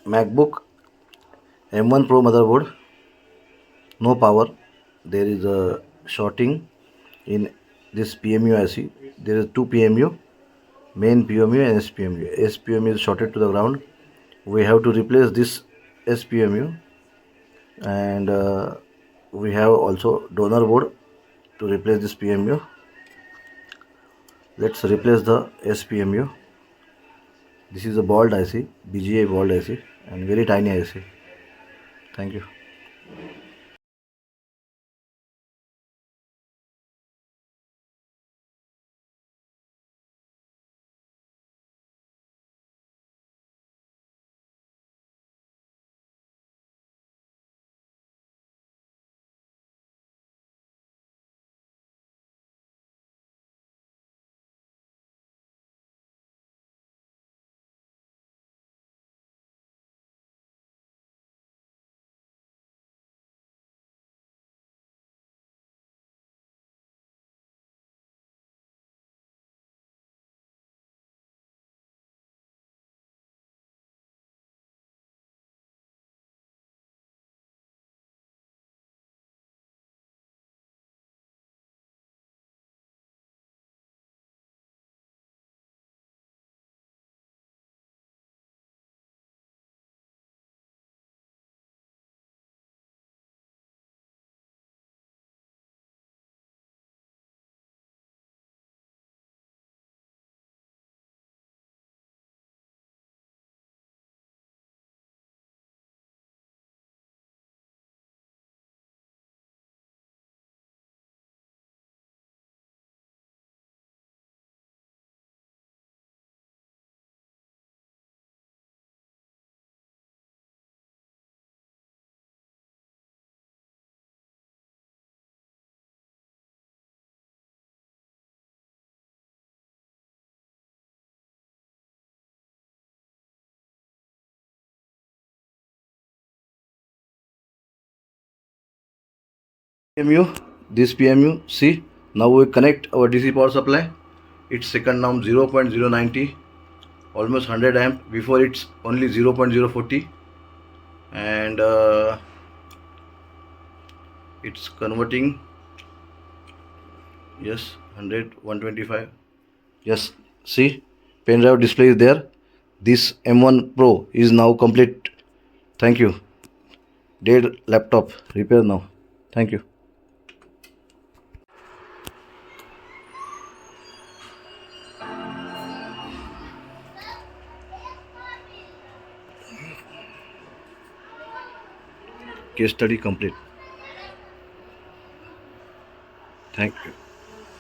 MacBook M1 Pro motherboard, no power. There is a shorting in this PMU IC. There is two PMU, main PMU and SPMU. SPMU is shorted to the ground. We have to replace this SPMU, and we have also donor board to replace this PMU. Let's replace the SPMU. This is a bald IC, BGA bald IC, and very tiny IC. Thank you. PMU, this PMU, see, now we connect our DC power supply. It's second now 0.090, almost 100 amp. Before it's only 0.040, and it's converting. Yes, 100, 125. Yes, see, pen drive display is there. This M1 Pro is now complete. Thank you. Dead laptop repair now. Thank you. Case study complete. Thank you.